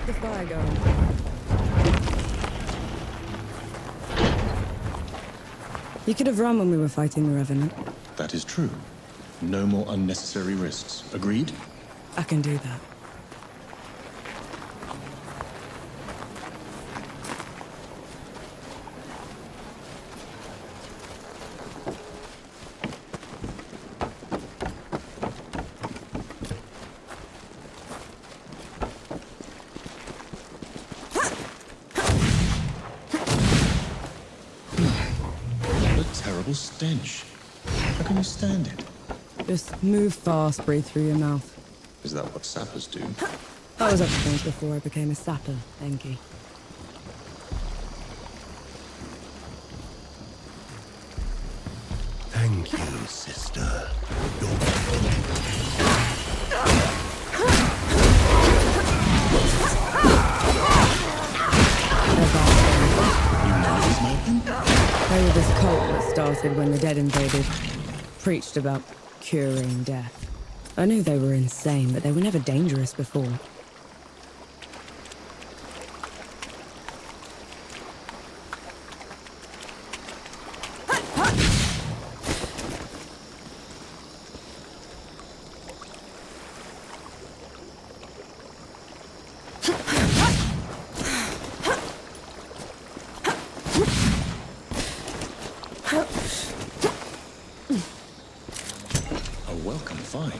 Keep the fire going. You could have run when we were fighting the Revenant. That is true. No more unnecessary risks. Agreed? I can do that. Stench. How can you stand it? Just move fast, breathe through your mouth. Is that what sappers do? I was up to things before I became a sapper, Enki. Thank you, sister. They were this cult that started when the dead invaded. Preached about curing death. I knew they were insane, but they were never dangerous before. A welcome find.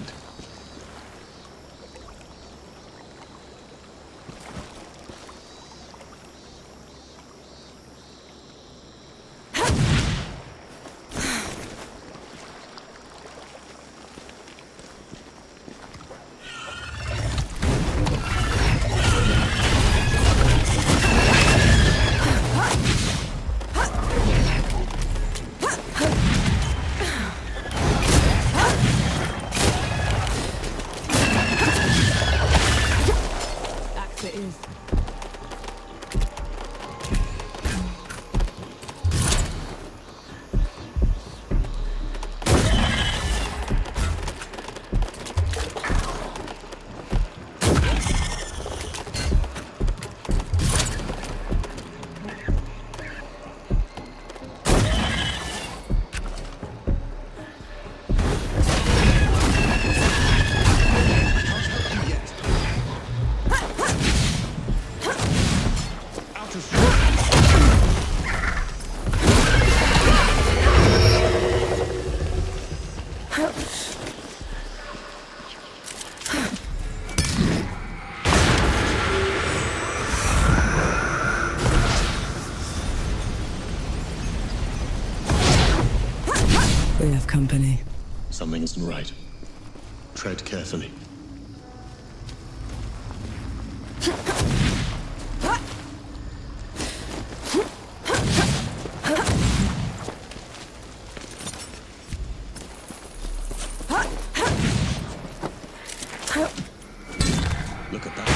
We have company. Something isn't right. Tread carefully. Look at that.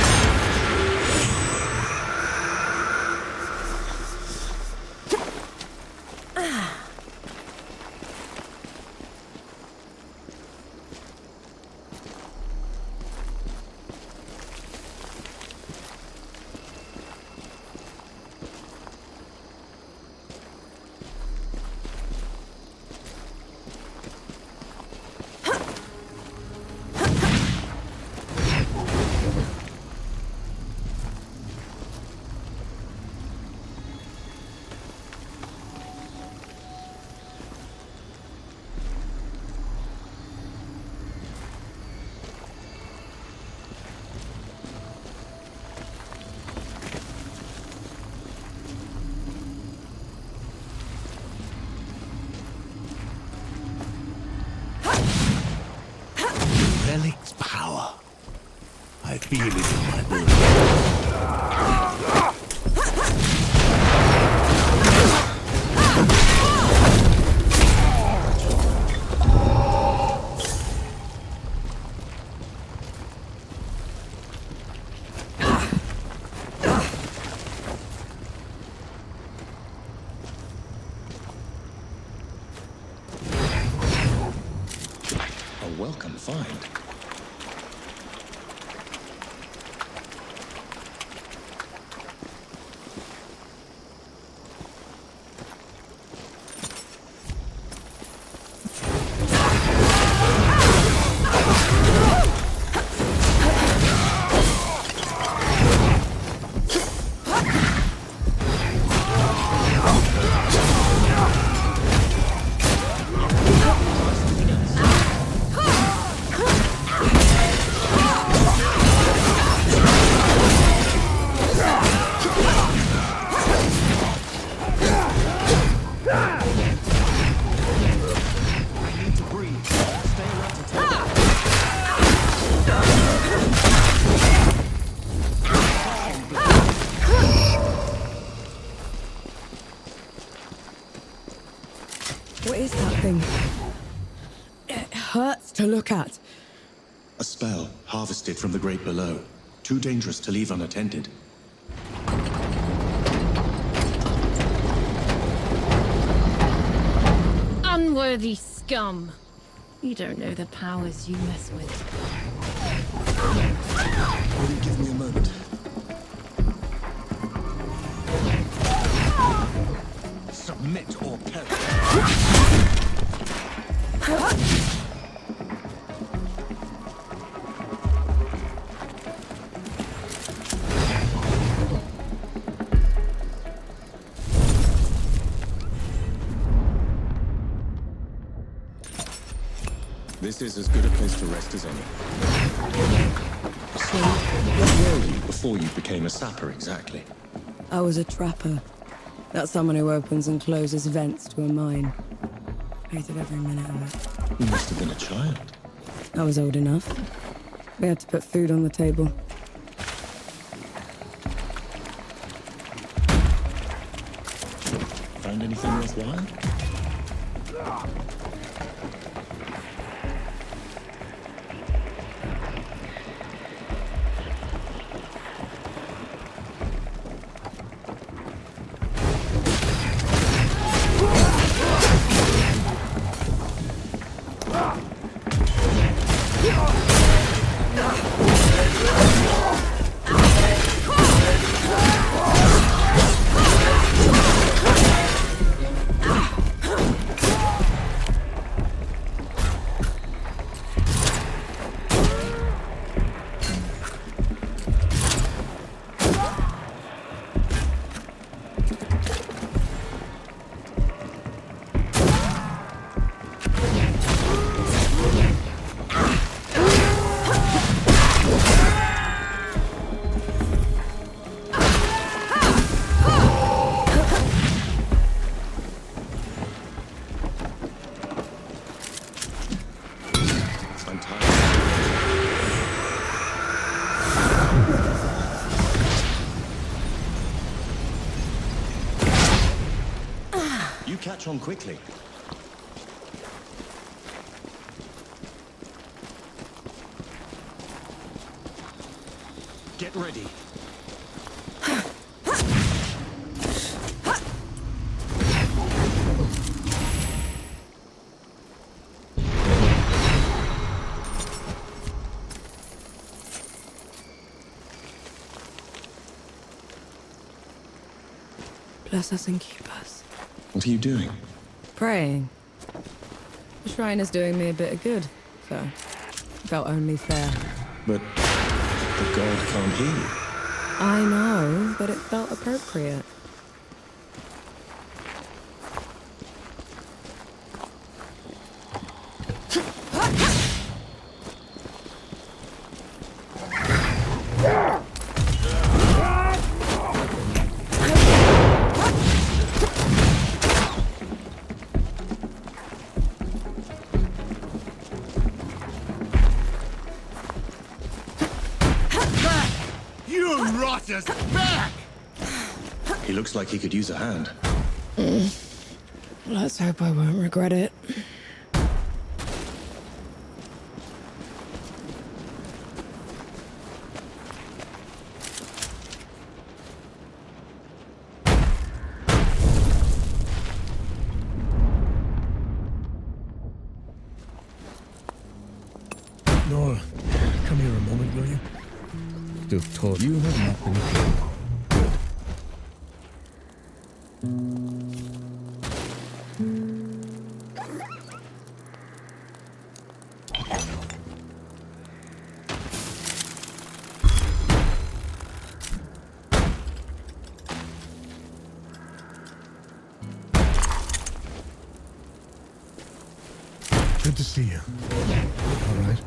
Relic's power. I feel it in my bones. A welcome find. To look at. A spell harvested from the great below. Too dangerous to leave unattended. Unworthy scum! You don't know the powers you mess with. Will you give me a moment? Submit or perish. This is as good a place to rest as any. So, what were you before you became a sapper exactly? I was a trapper. That's someone who opens and closes vents to a mine. Hated every minute of it. You must have been a child. I was old enough. We had to put food on the table. Found anything worthwhile? You catch on quickly. Get ready. Bless us and keep us. What are you doing? Praying. The shrine is doing me a bit of good, so felt only fair. But the god can't hear you. I know, but it felt appropriate. Back! He looks like he could use a hand. Let's hope I won't regret it. Nora, come here a moment, will you? Duke told you have not been killed. Good. Good to see you. All right.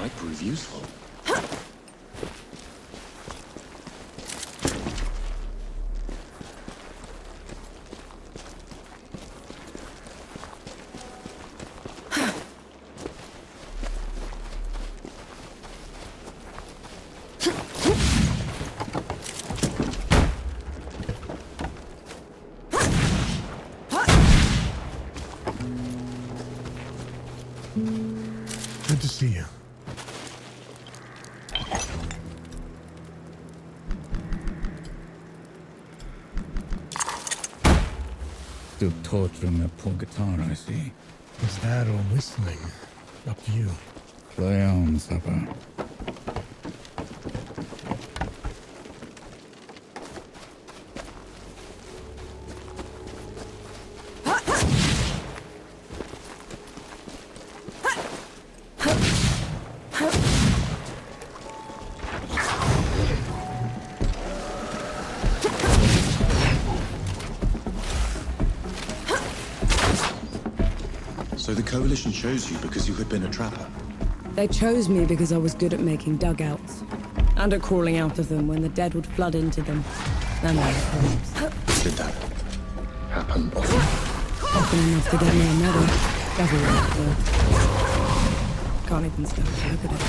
might prove useful. Good to see you. Still torturing that poor guitar, I see. Is that or whistling? Up to you. Play on, supper. So the Coalition chose you because you had been a trapper. They chose me because I was good at making dugouts. And at crawling out of them when the dead would flood into them. And their homes. Did that happen often? Often enough to get me a medal. Everywhere, though. Can't even stand to look at it.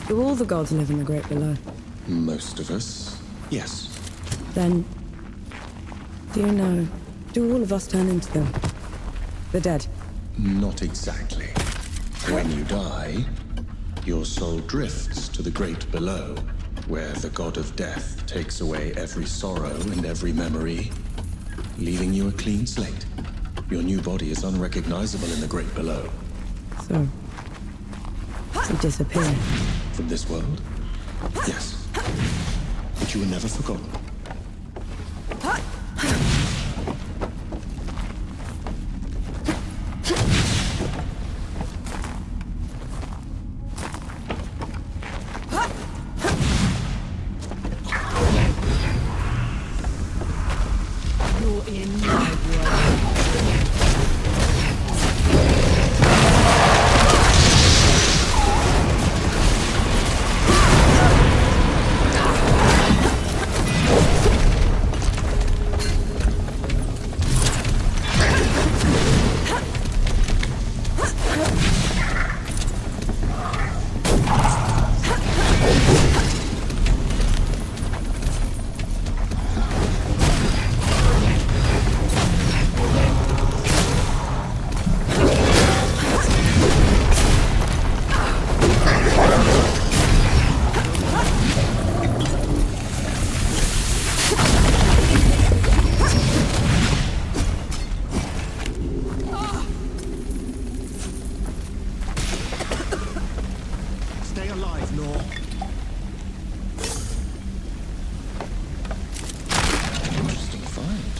Do all the gods live in the Great Below? Most of us, yes. Then, do you know, do all of us turn into them? The dead? Not exactly. When you die, your soul drifts to the Great Below, where the god of death takes away every sorrow and every memory, leaving you a clean slate. Your new body is unrecognizable in the Great Below. So, you disappear. From this world? Yes. But you were never forgotten. You're in my world. Stay alive, Nor. Interesting find.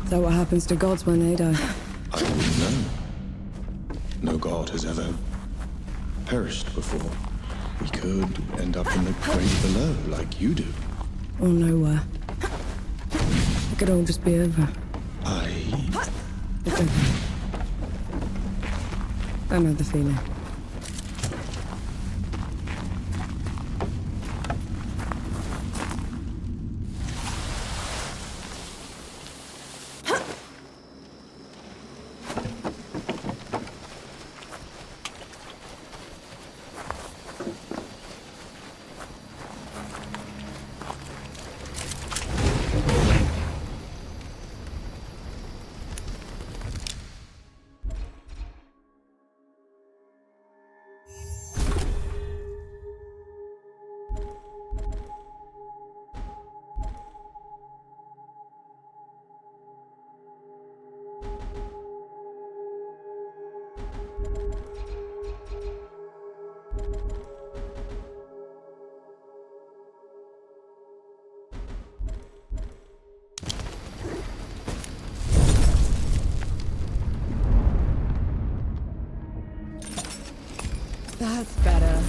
Is that what happens to gods when they die? I wouldn't know. No god has ever perished before. We could end up in the Great Below like you do. Or nowhere. It could all just be over. It's okay. I know the feeling. That's better.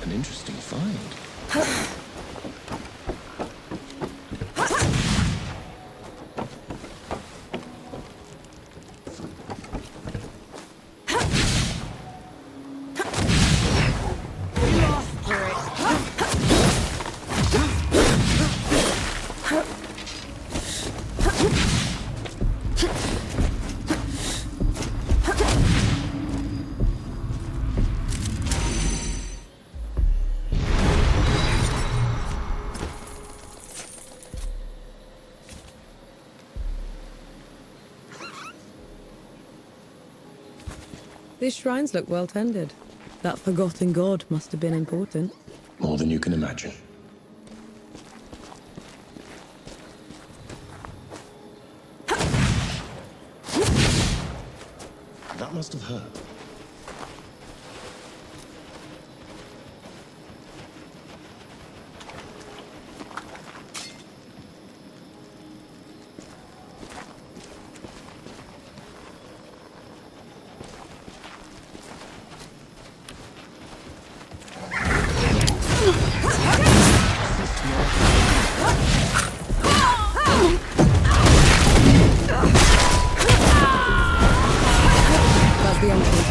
An interesting find. These shrines look well tended. That forgotten god must have been important. More than you can imagine. That must have hurt. That's the entrance.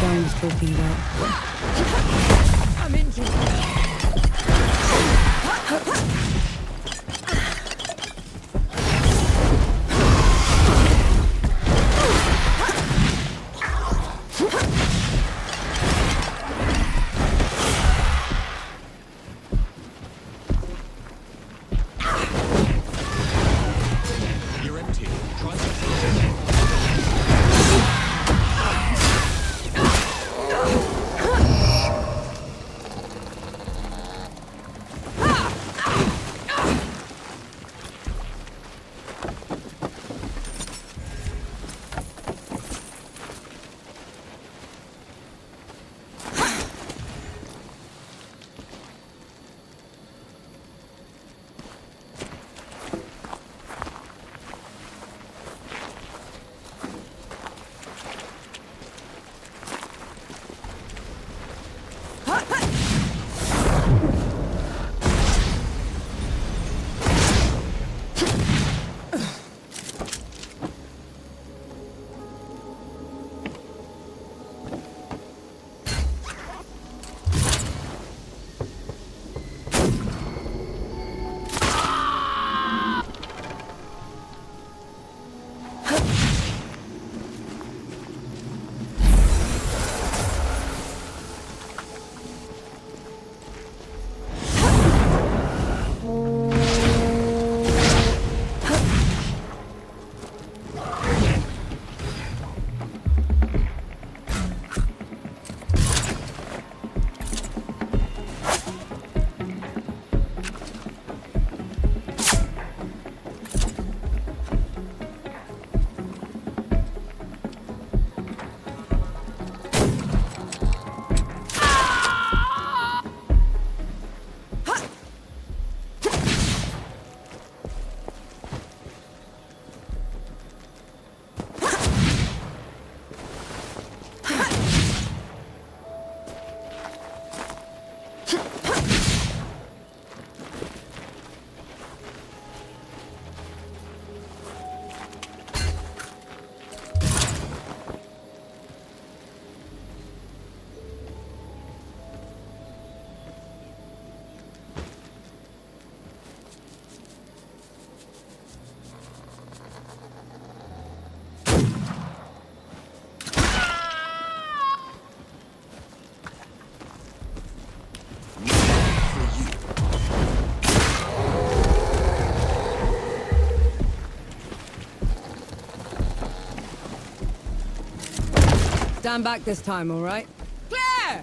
Stand back this time, all right? Clear!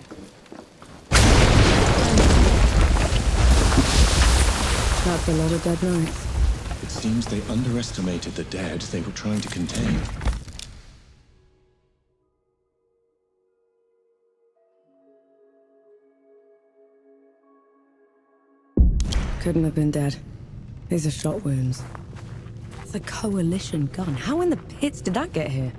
That's a lot of dead knights. It seems they underestimated the dead they were trying to contain. Couldn't have been dead. These are shot wounds. It's a coalition gun. How in the pits did that get here?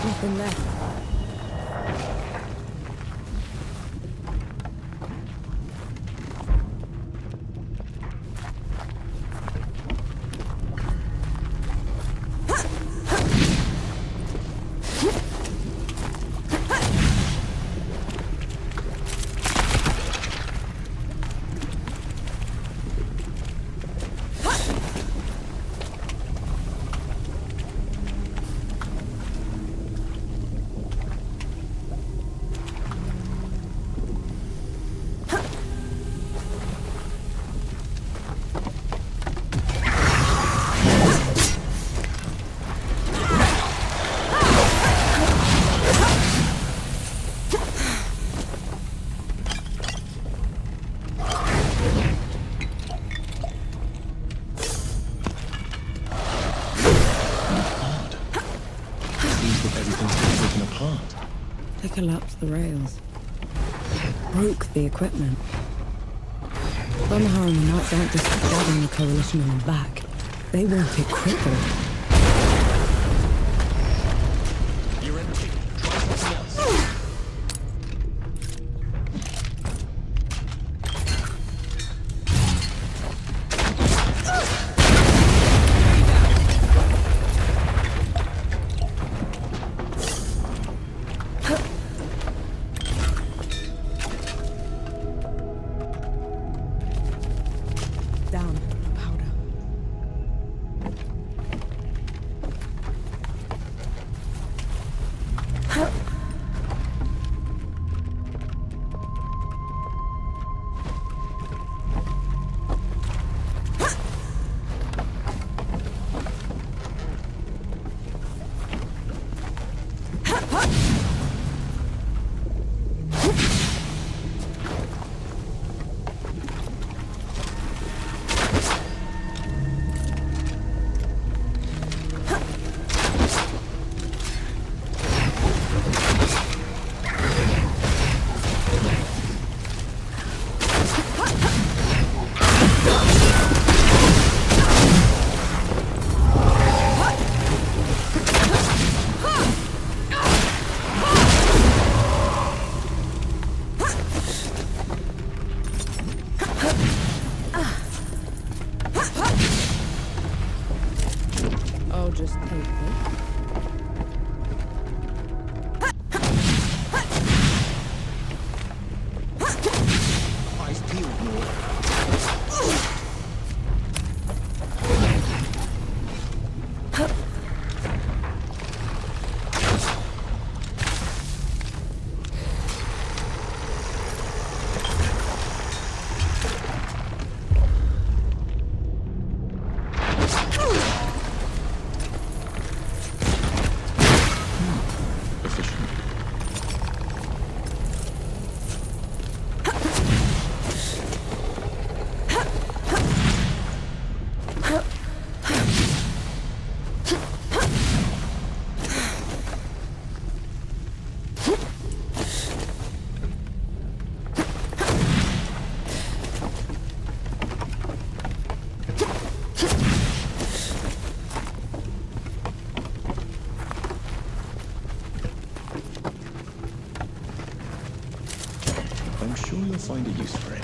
Nothing left. They collapsed the rails. Broke the equipment. Somehow the Knights aren't just stabbing the Coalition in the back. They want it crippled. You're empty. Try something else. sure you'll find a use for it.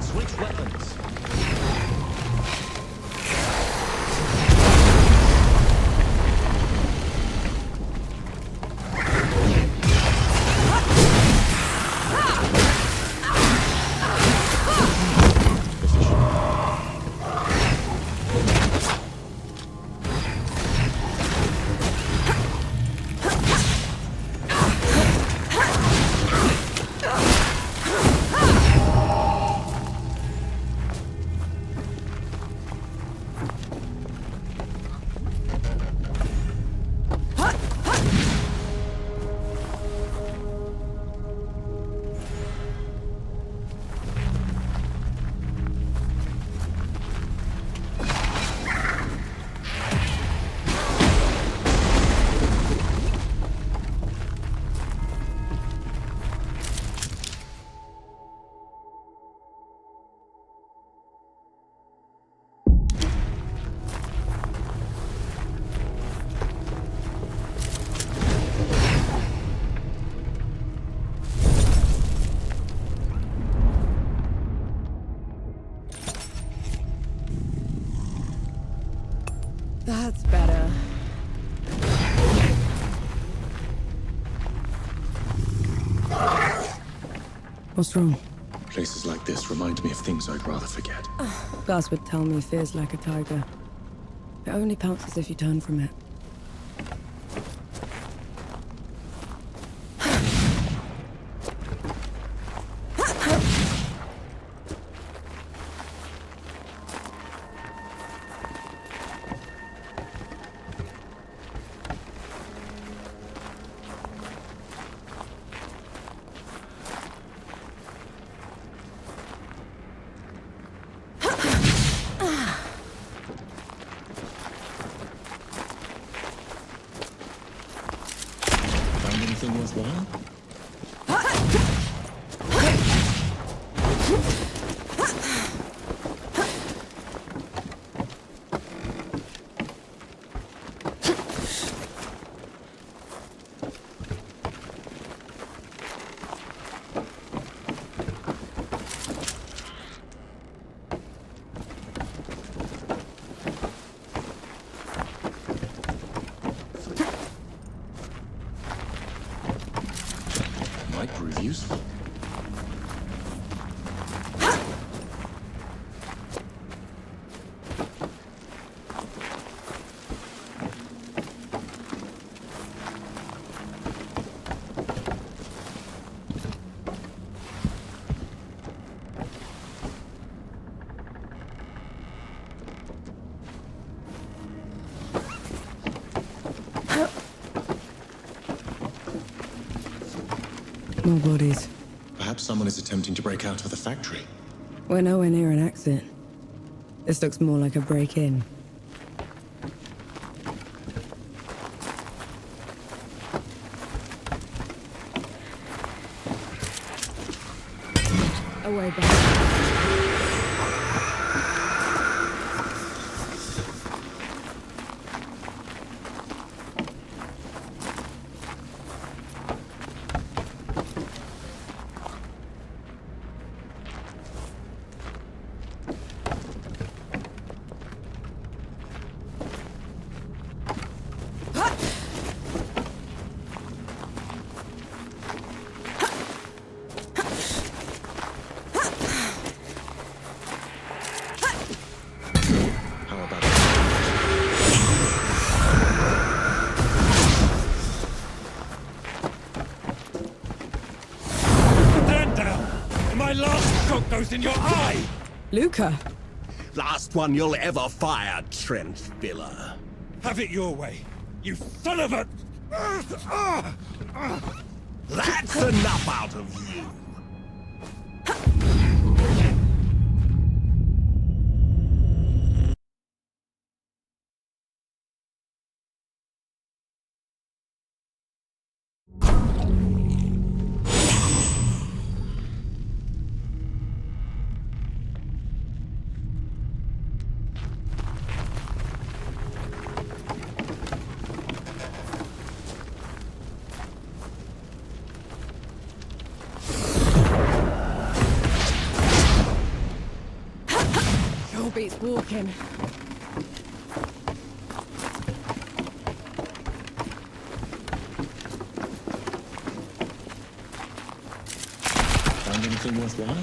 Switch weapons. That's better. What's wrong? Places like this remind me of things I'd rather forget. Gus would tell me fear's like a tiger. It only pounces if you turn from it. Find anything worthwhile? Might prove useful. More bodies. Perhaps someone is attempting to break out of the factory. We're nowhere near an exit. This looks more like a break-in. Away back. How about Stand down! And my last shot goes in your eye! Luca! Last one you'll ever fire, trench filler. Have it your way, you son of a... That's enough out of you. walking. Find anything worthwhile?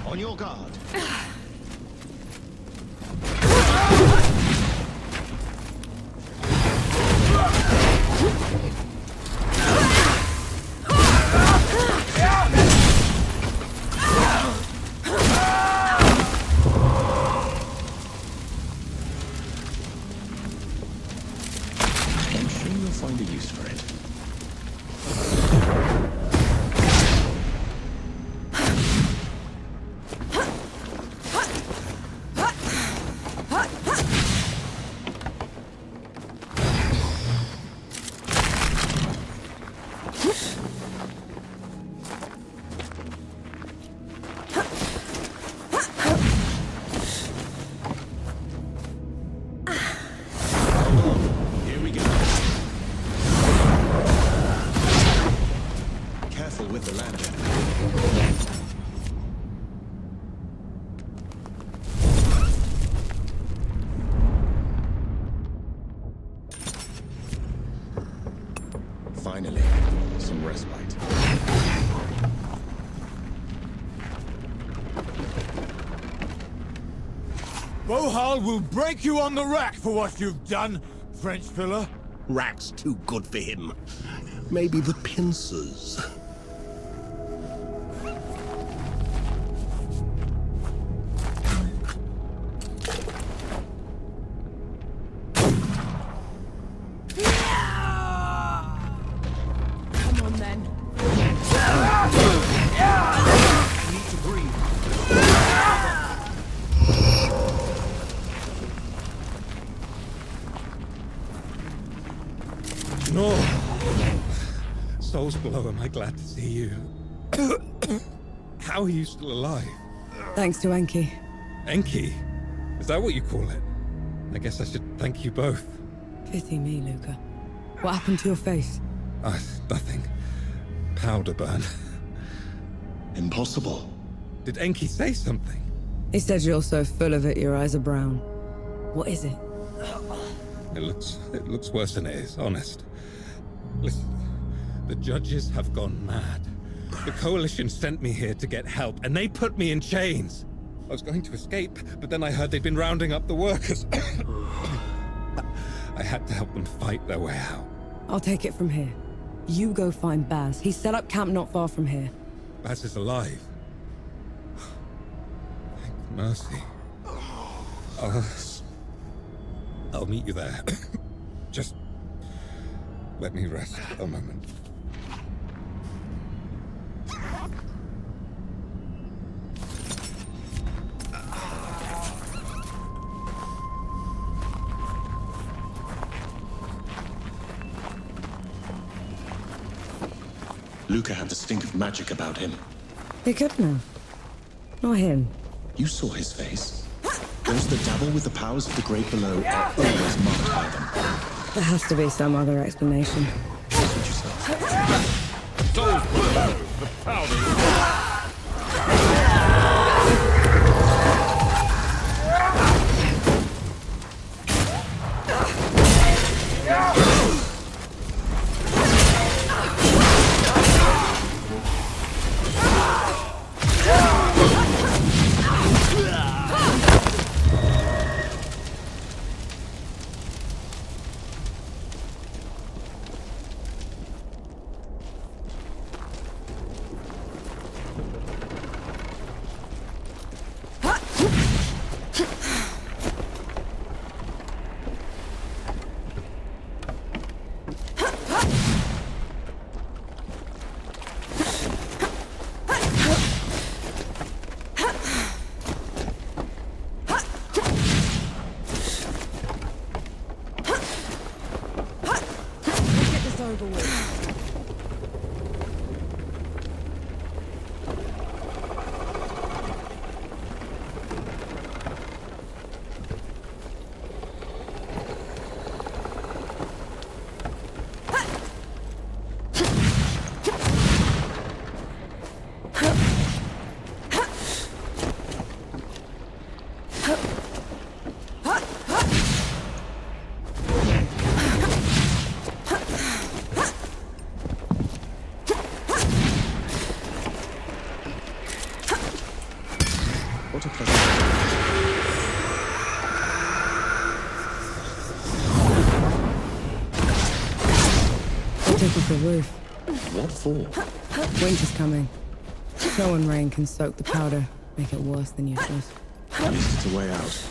On your guard. I'm sure you'll find a use for it. Here we go. Careful with the lantern. Finally, some respite. Bohal will break you on the rack for what you've done, French filler. Rack's too good for him. Maybe the pincers. Come on then. Need to breathe. No. Soul's below, am I glad to see you? How are you still alive? Thanks to Enki. Enki? Is that what you call it? I guess I should thank you both. Pity me, Luca. What happened to your face? Nothing. Powder burn. Impossible. Did Enki say something? He said you're so full of it, your eyes are brown. What is it? It looks worse than it is, honest. Listen, the judges have gone mad. The Coalition sent me here to get help, and they put me in chains. I was going to escape, but then I heard they'd been rounding up the workers. I had to help them fight their way out. I'll take it from here. You go find Baz. He's set up camp not far from here. Baz is alive. Thank mercy. I'll meet you there. Just let me rest a moment. Luca had the stink of magic about him. He could know. Not him. You saw his face. Those that dabble with the powers of the great below are always marked by them. There has to be some other explanation. That's what you said. Souls below, the powder. over with. What a pleasure. We'll take off the roof. What for? Winter's coming. Snow and rain can soak the powder, make it worse than useless. At least it's a way out.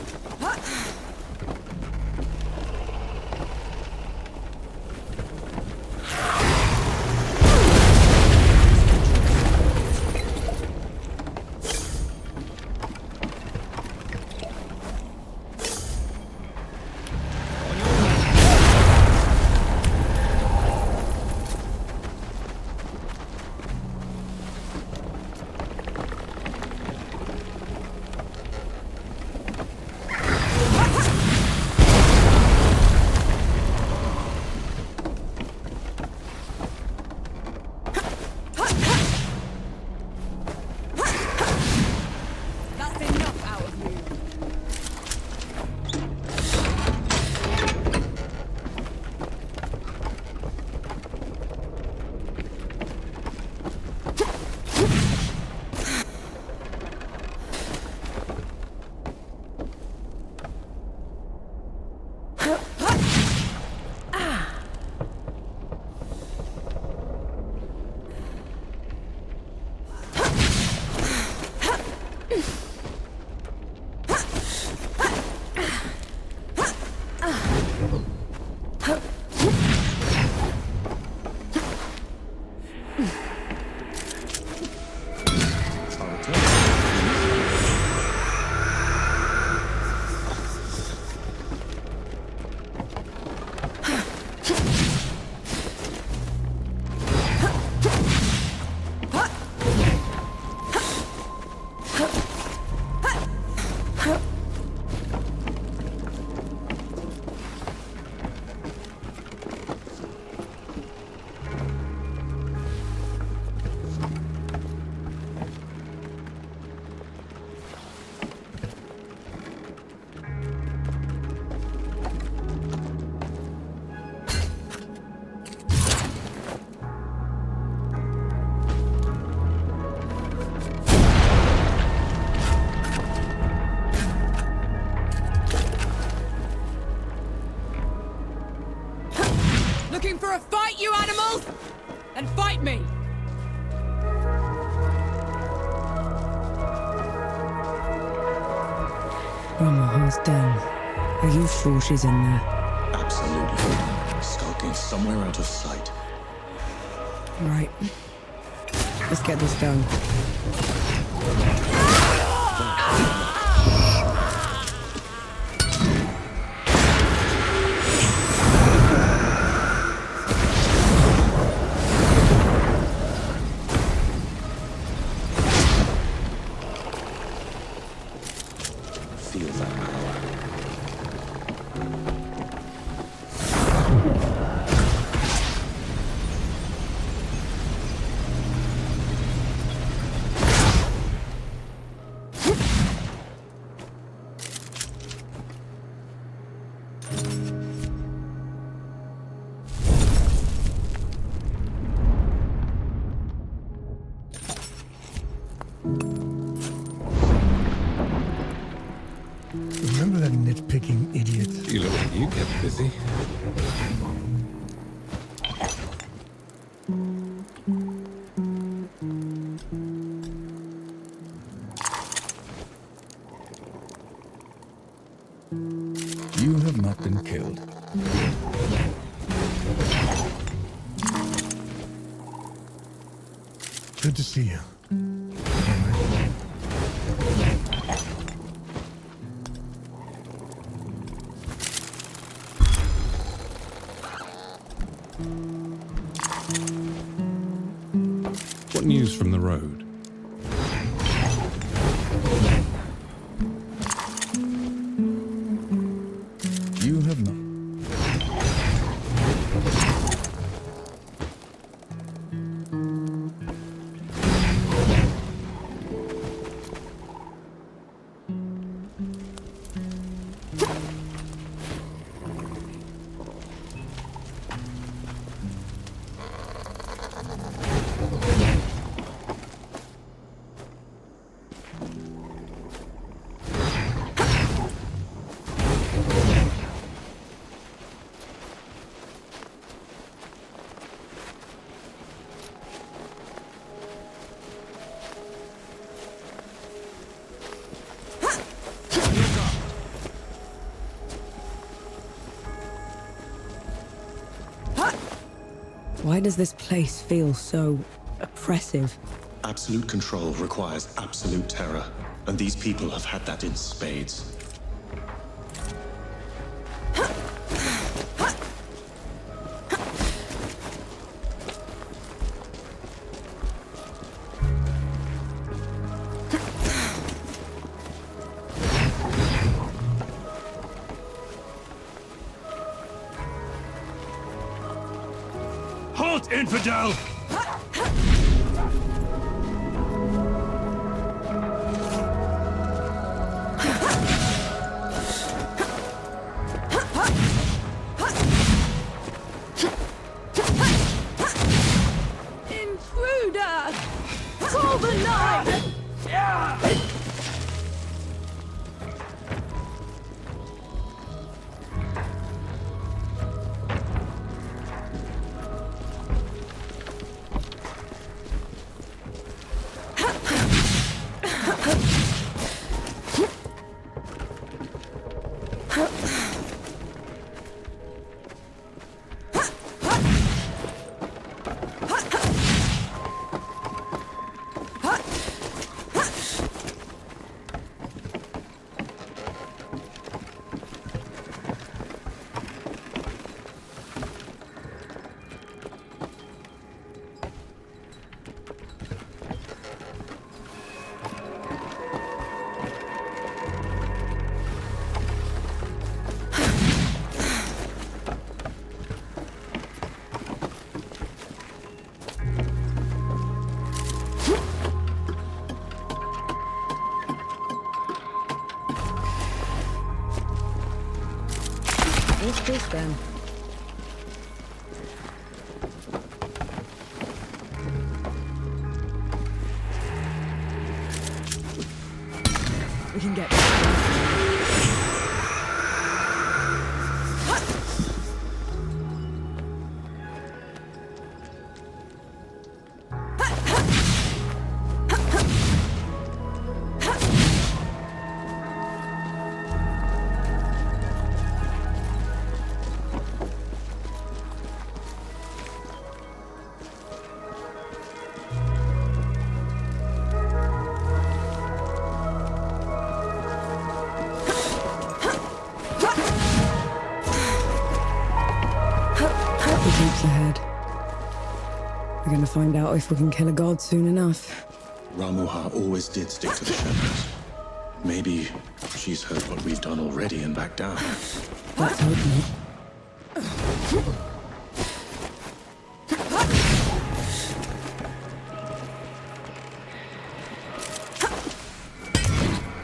Looking for a fight, you animals? Then fight me! Omaha's den. Are you sure she's in there? Absolutely. Skulking somewhere out of sight. Right. Let's get this done. Feel that power. Remember that nitpicking idiot? You look like you kept busy. You have not been killed. Good to see you. news from the road? You have not. Why does this place feel so oppressive? Absolute control requires absolute terror, and these people have had that in spades. Halt, infidel! Intruder! Call the knight! What's this then? We can get ahead. We're gonna find out if we can kill a god soon enough. Ramuha always did stick to the shadows. Maybe she's heard what we've done already and backed down. Let's hope not.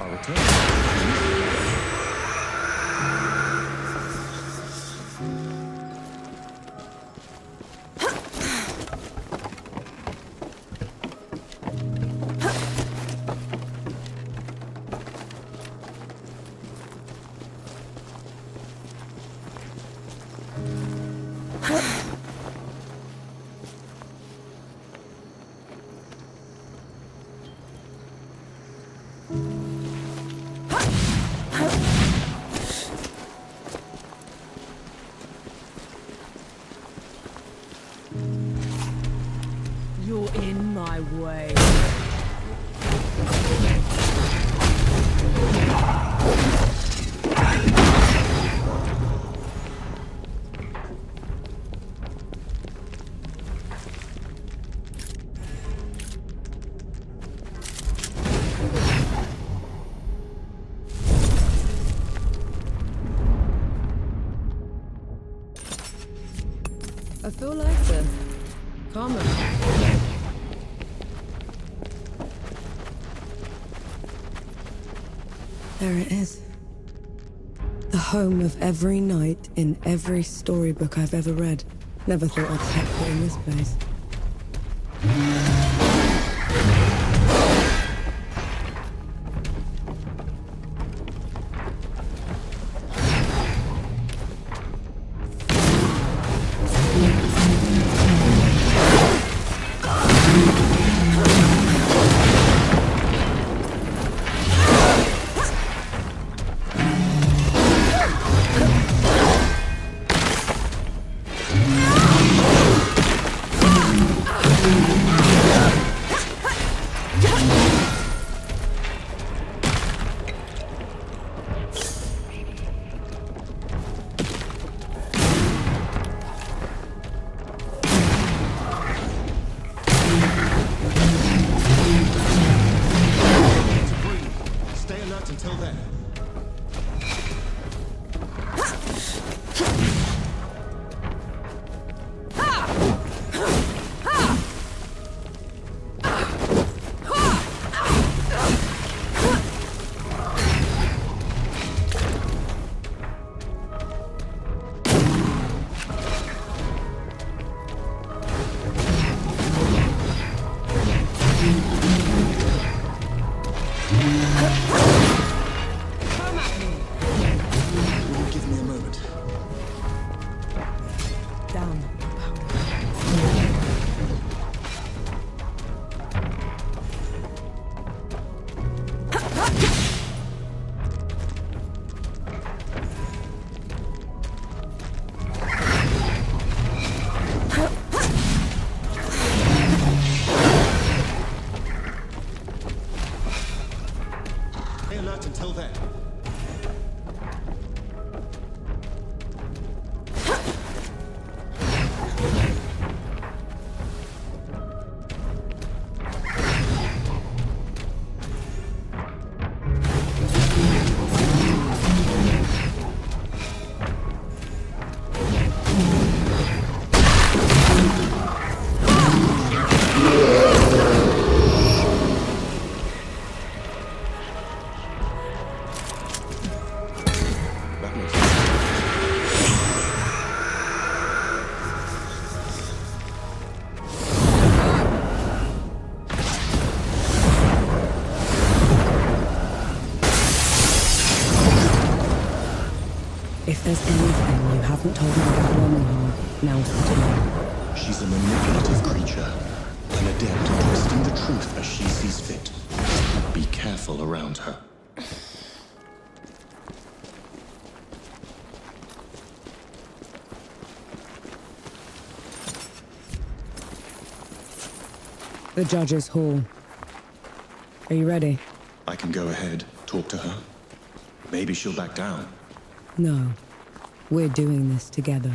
I'll return. You're in my way. I feel lighter. Calmer. There it is. The home of every knight in every storybook I've ever read. Never thought I'd set foot in this place. If there's anything you haven't told me about Woman, now's the time. She's a manipulative creature, an adept at twisting the truth as she sees fit. Be careful around her. The Judge's Hall. Are you ready? I can go ahead, talk to her. Maybe she'll back down. No. We're doing this together.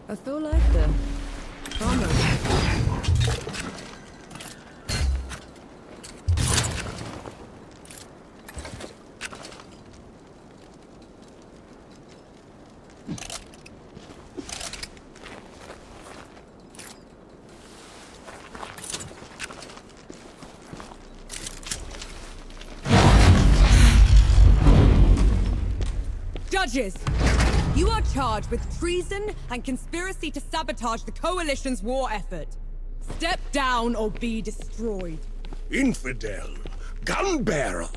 I feel like the calmer. Judges! You are charged with treason and conspiracy to sabotage the Coalition's war effort. Step down or be destroyed. Infidel, gunbearer.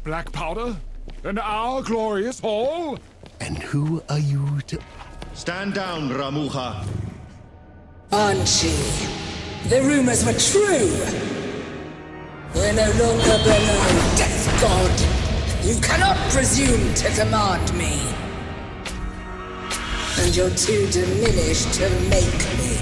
Black powder? In our glorious hall? And who are you to... Stand down, Ramuha. Banshee, the rumors were true. We're no longer below, Death God. You cannot presume to command me. And you're too diminished to make me.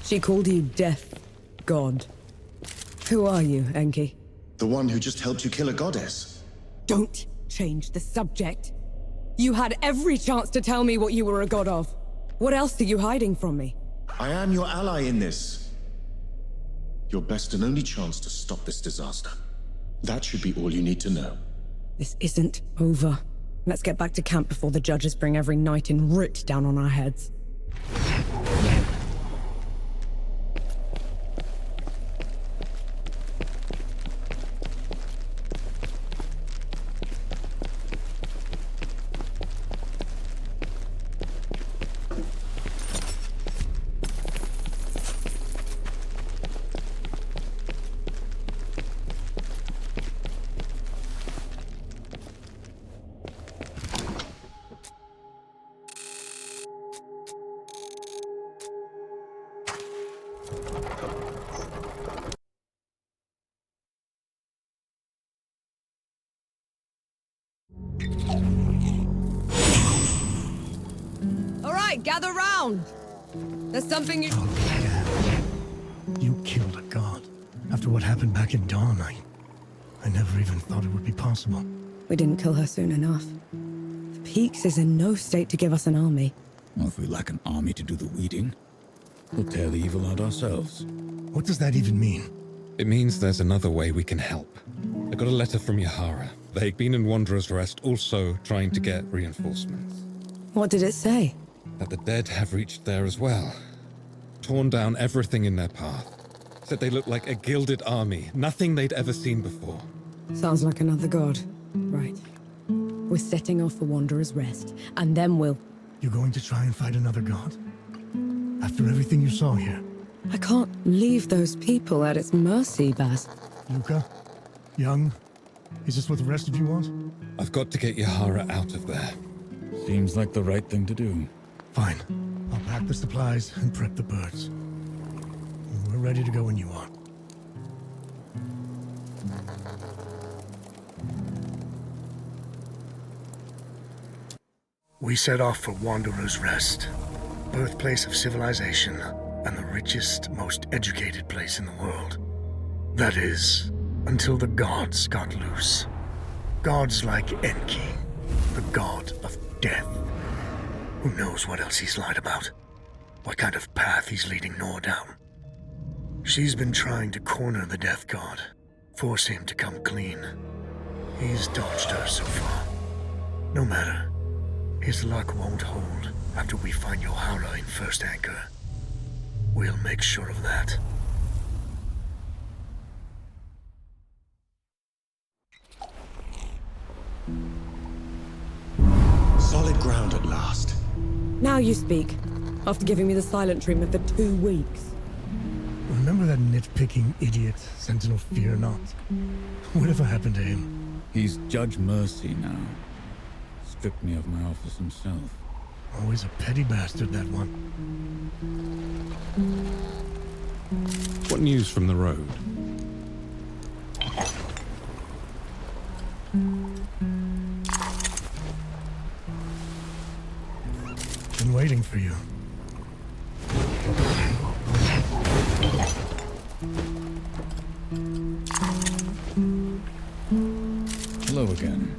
She called you Death God. Who are you, Enki? The one who just helped you kill a goddess. Don't change the subject. You had every chance to tell me what you were a god of. What else are you hiding from me? I am your ally in this. Your best and only chance to stop this disaster. That should be all you need to know. This isn't over. Let's get back to camp before the judges bring every knight in writ down on our heads. All right, gather round. There's something you... You killed a god. After what happened back in Dawn, I never even thought it would be possible. We didn't kill her soon enough. The Peaks is in no state to give us an army. Well, if we lack an army to do the weeding, we'll tear the evil out ourselves. What does that even mean? It means there's another way we can help. I got a letter from Yahara. They'd been in Wanderer's Rest, also trying to get reinforcements. What did it say? That the dead have reached there as well. Torn down everything in their path. Said they looked like a gilded army, nothing they'd ever seen before. Sounds like another god. Right. We're setting off for Wanderer's Rest, and then we'll... You're going to try and fight another god? After everything you saw here? I can't leave those people at its mercy, Baz. Luca? Young? Is this what the rest of you want? I've got to get Yahara out of there. Seems like the right thing to do. Fine. I'll pack the supplies and prep the birds. We're ready to go when you are. We set off for Wanderer's Rest, birthplace of civilization and the richest, most educated place in the world. That is, until the gods got loose. Gods like Enki, the god of death. Who knows what else he's lied about? What kind of path he's leading Nor down? She's been trying to corner the death god, force him to come clean. He's dodged her so far. No matter. His luck won't hold after we find Yahara in First Anchor. We'll make sure of that. Solid ground at last. Now you speak, after giving me the silent treatment for 2 weeks. Remember that nitpicking idiot, Sentinel Fear Not? Whatever happened to him? He's Judge Mercy now. Stripped me of my office himself. Always a petty bastard, that one. What news from the road? Been waiting for you. Hello again.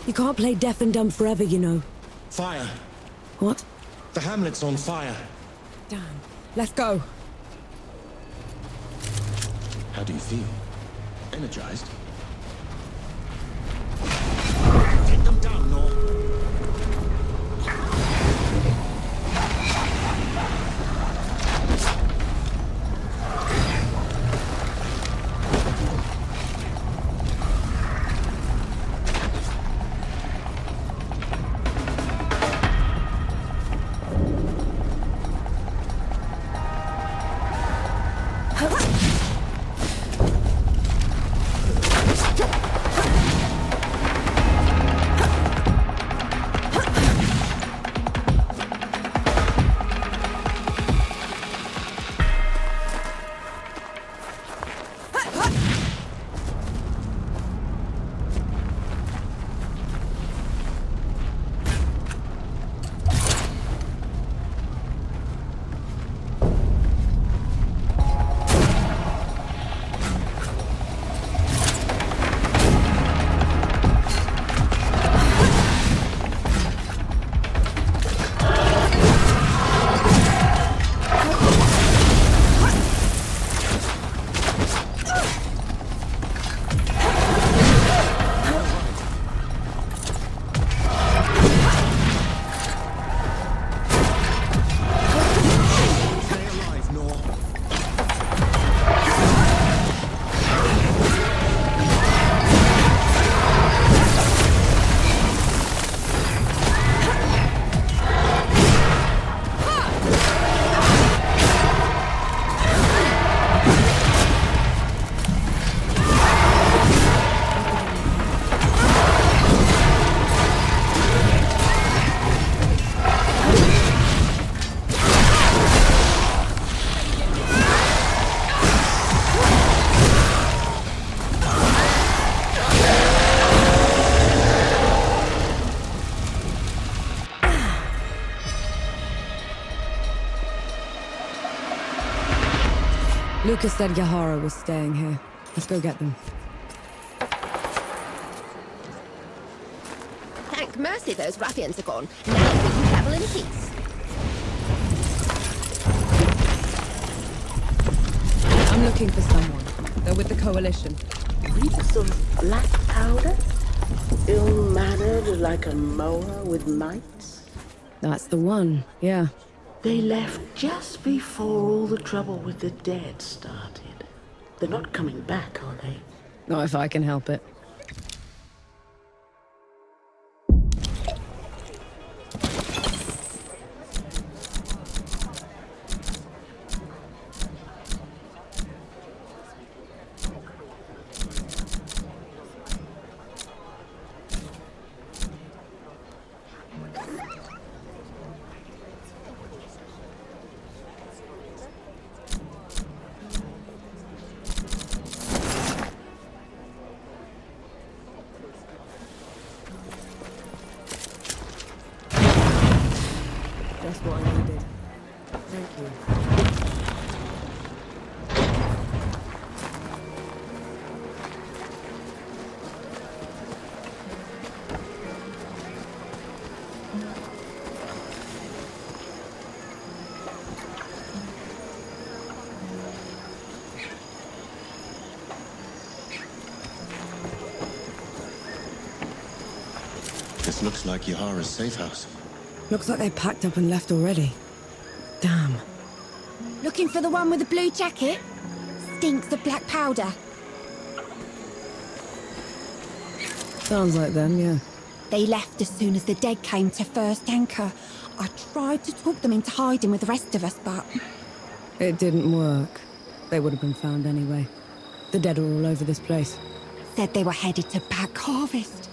You can't play deaf and dumb forever, you know. Fire! What? The hamlet's on fire. Damn. Let's go. How do you feel? Energized? Take them down, Nor. Lucas said Yahara was staying here. Let's go get them. Thank mercy those ruffians are gone. Now we can travel in peace. I'm looking for someone. They're with the Coalition. Reapers of black powder? Ill-mannered like a mower with mites? That's the one, yeah. They left just before all the trouble with the dead started. They're not coming back, are they? Not if I can help it. That's what I needed. Thank you. This looks like Yahara's safe house. Looks like they packed up and left already. Damn. Looking for the one with the blue jacket? Stinks of black powder. Sounds like them, yeah. They left as soon as the dead came to first anchor. I tried to talk them into hiding with the rest of us, but... It didn't work. They would have been found anyway. The dead are all over this place. Said they were headed to Back Harvest.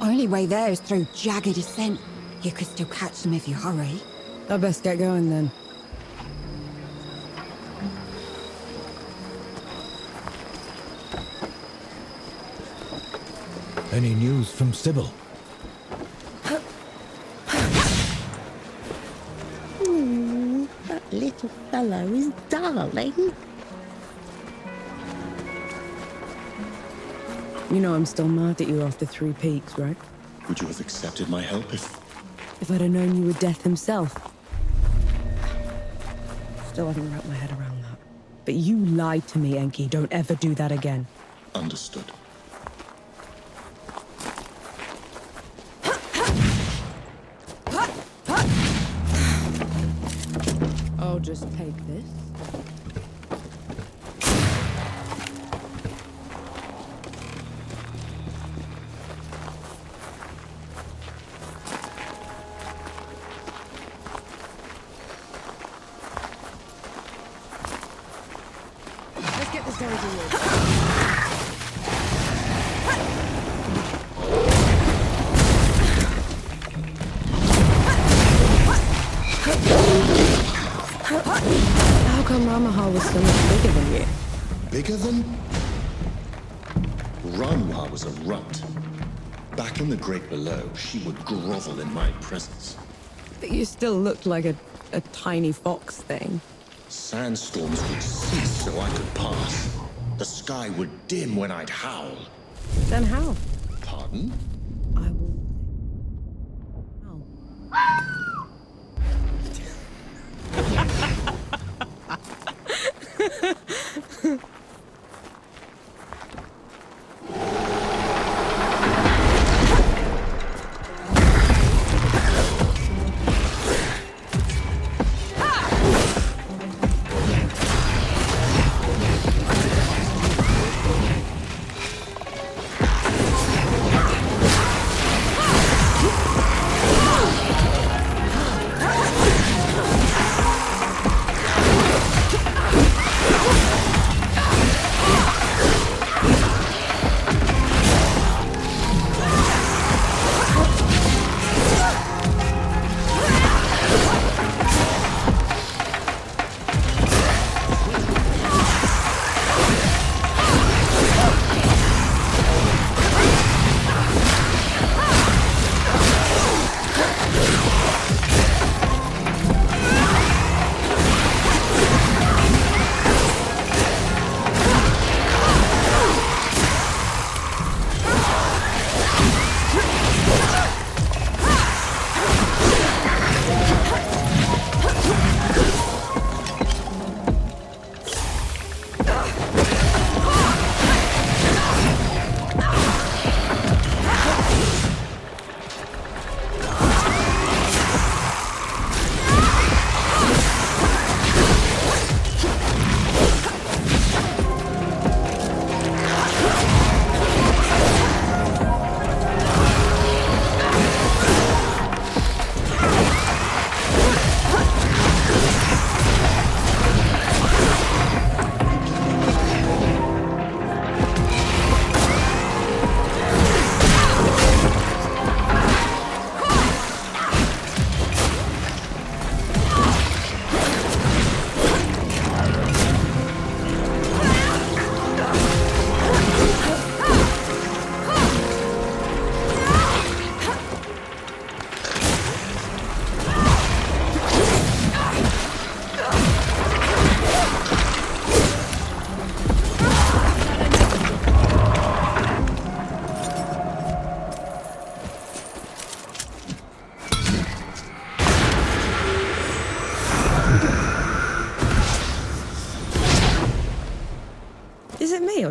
Only way there is through jagged descent. You could still catch them if you hurry. I best get going then. Any news from Sybil? Ooh, that little fellow is darling. You know I'm still mad at you after 3 peaks, right? Would you have accepted my help If I'd have known you were Death himself. Still haven't wrapped my head around that. But you lied to me, Enki. Don't ever do that again. Understood. I'll just take this. Let's get this over with. How come Ramahal was so much bigger than you? Bigger than? Ranwa was a runt. Back in the Great Below, she would grovel in my presence. But you still looked like a tiny fox thing. Sandstorms would cease so I could pass. The sky would dim when I'd howl. Then how? Pardon? I will... Oh.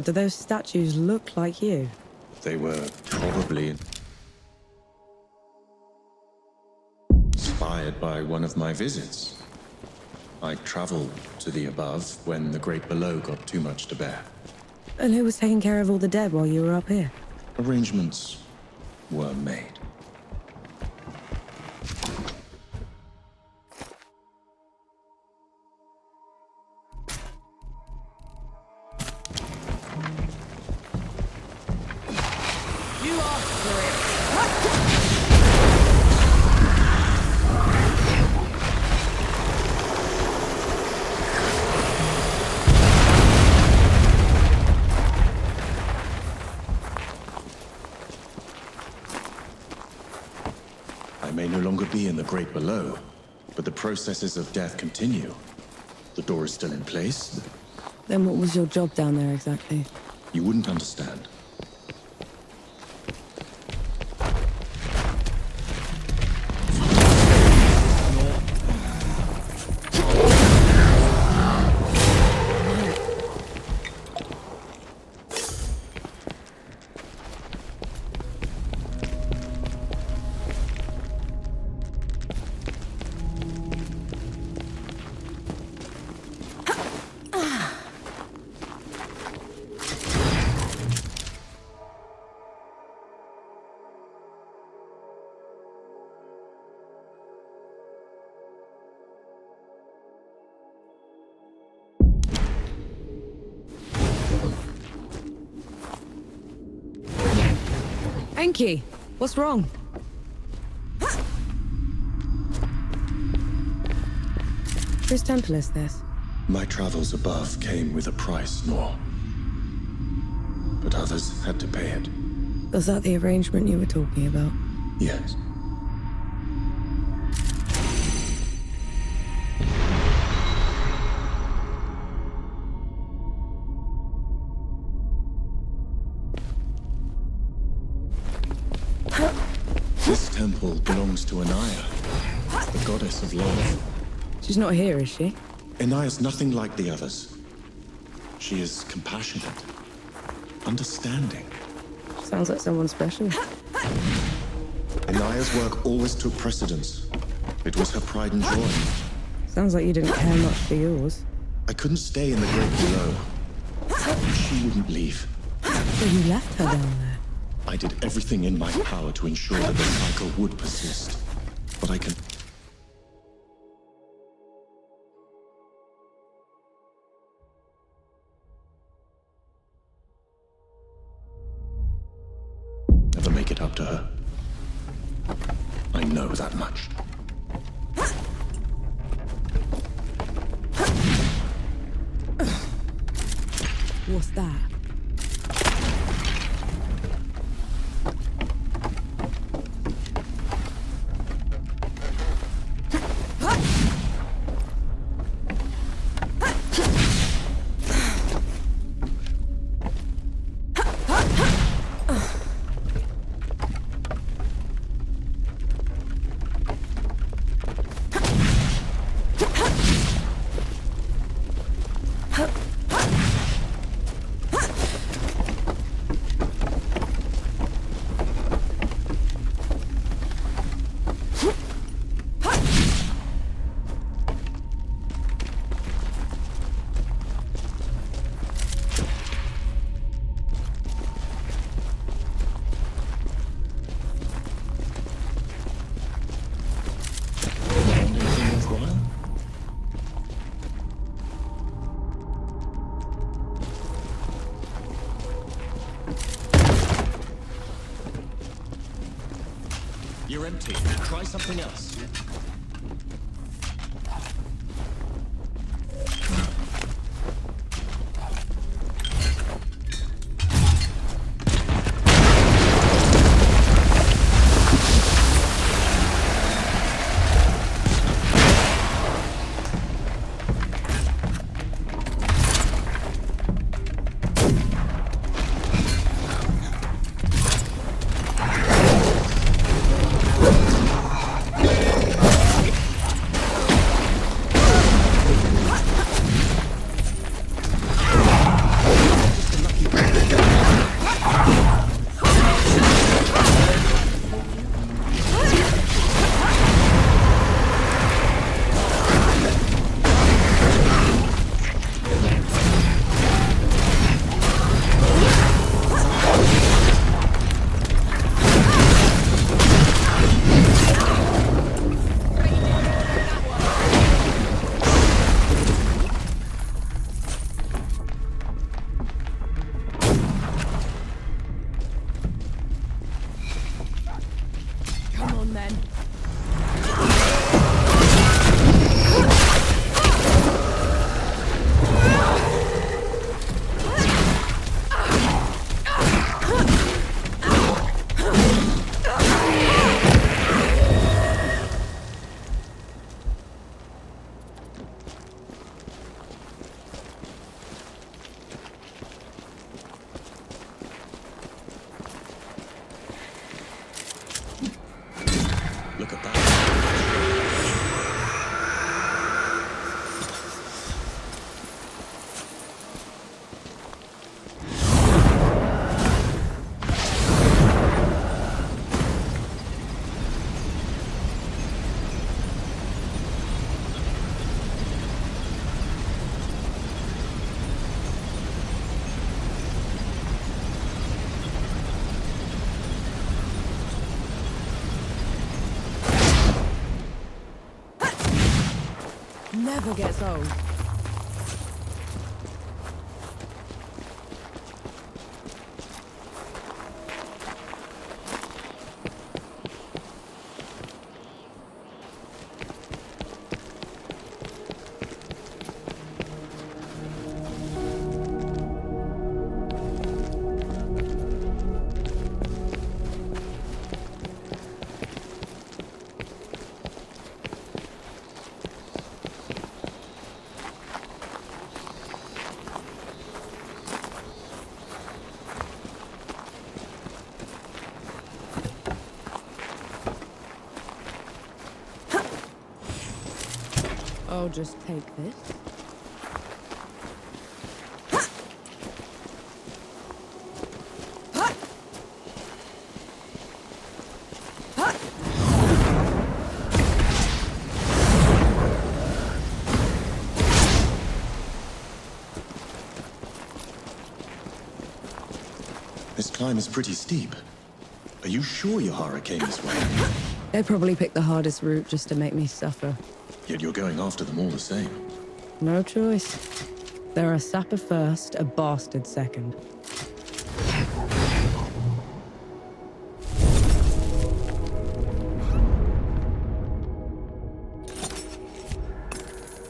do those statues look like you? They were probably inspired by one of my visits. I traveled to the above when the great below got too much to bear. And who was taking care of all the dead while you were up here? Arrangements were made. You asked for it. I may no longer be in the great below, but the processes of death continue. The door is still in place. Then what was your job down there exactly? You wouldn't understand. Enki, what's wrong? Whose temple is this? My travels above came with a price, Nor. But others had to pay it. Was that the arrangement you were talking about? Yes. This temple belongs to Anaya, the goddess of love. She's not here, is she? Anaya's nothing like the others. She is compassionate, understanding. Sounds like someone special. Anaya's work always took precedence. It was her pride and joy. Sounds like you didn't care much for yours. I couldn't stay in the great below. She wouldn't leave. So you left her down there? I did everything in my power to ensure that the cycle would persist. But I can... never make it up to her. I know that much. What's that? You're empty. Try something else. Never gets old. I'll just take this. This climb is pretty steep. Are you sure Yahara came this way? They probably picked the hardest route just to make me suffer. Yet you're going after them all the same. No choice. They're a sapper first, a bastard second.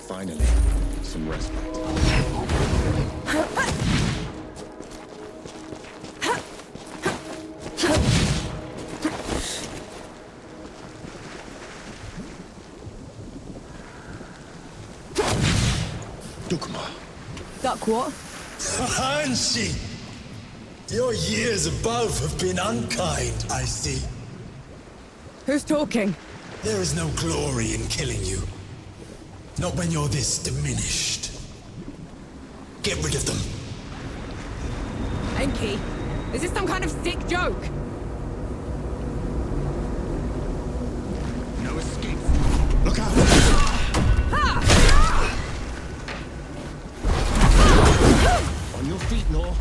Finally, some respite. Duck what? Hanshi! Your years above have been unkind, I see. Who's talking? There is no glory in killing you. Not when you're this diminished. Get rid of them. Enki, is this some kind of sick joke? No escape. Look out! On your feet, Nor.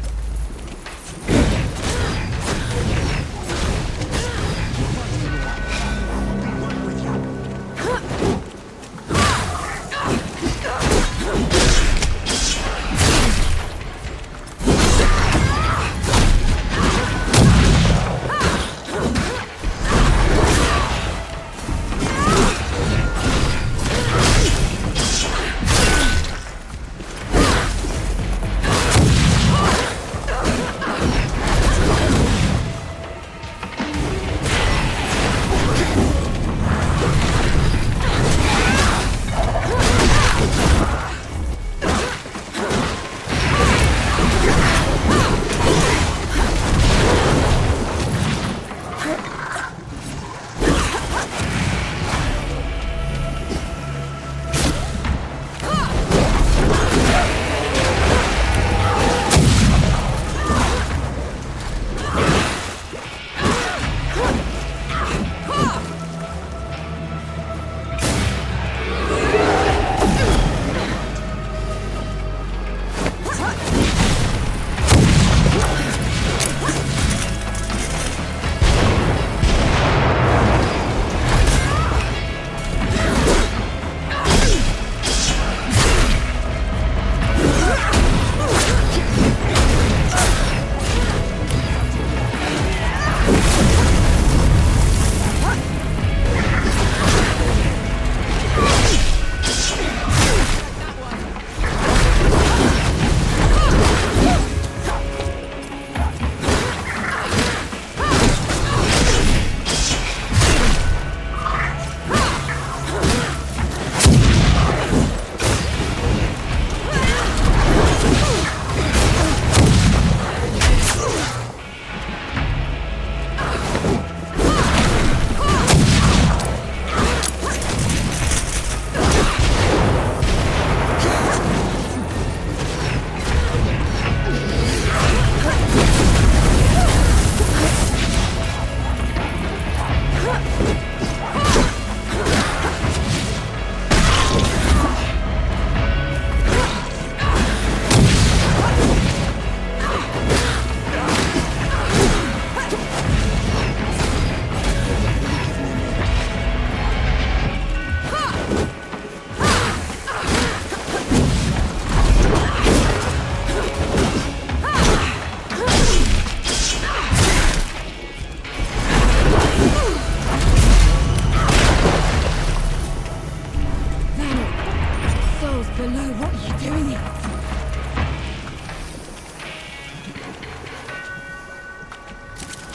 below, what are you doing here?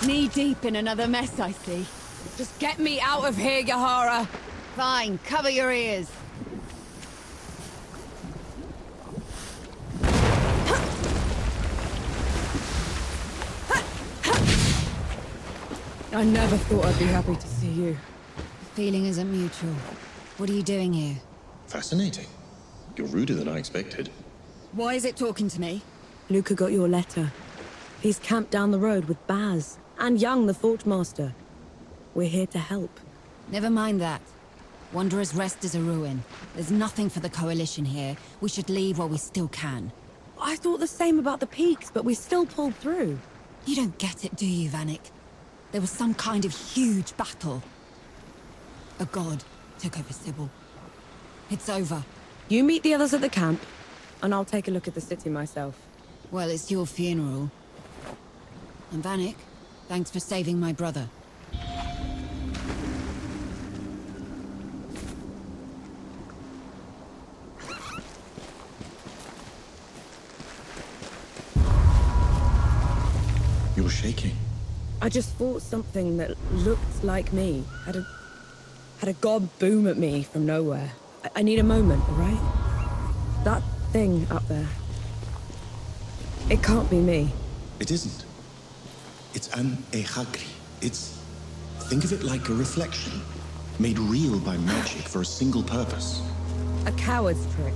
Knee deep in another mess, I see. Just get me out of here, Yahara. Fine, cover your ears. I never thought I'd be happy to see you. The feeling isn't mutual. What are you doing here? Fascinating. You're ruder than I expected. Why is it talking to me? Luca got your letter. He's camped down the road with Baz and Young, the Forge Master. We're here to help. Never mind that. Wanderer's Rest is a ruin. There's nothing for the Coalition here. We should leave while we still can. I thought the same about the peaks, but we still pulled through. You don't get it, do you, Vanek? There was some kind of huge battle. A god took over Sybil. It's over. You meet the others at the camp, and I'll take a look at the city myself. Well, it's your funeral. And Vanek, thanks for saving my brother. You're shaking. I just fought something that looked like me. Had a god boom at me from nowhere. I need a moment, all right? That thing up there. It can't be me. It isn't. It's an ehagri. Think of it like a reflection, made real by magic for a single purpose. A coward's trick.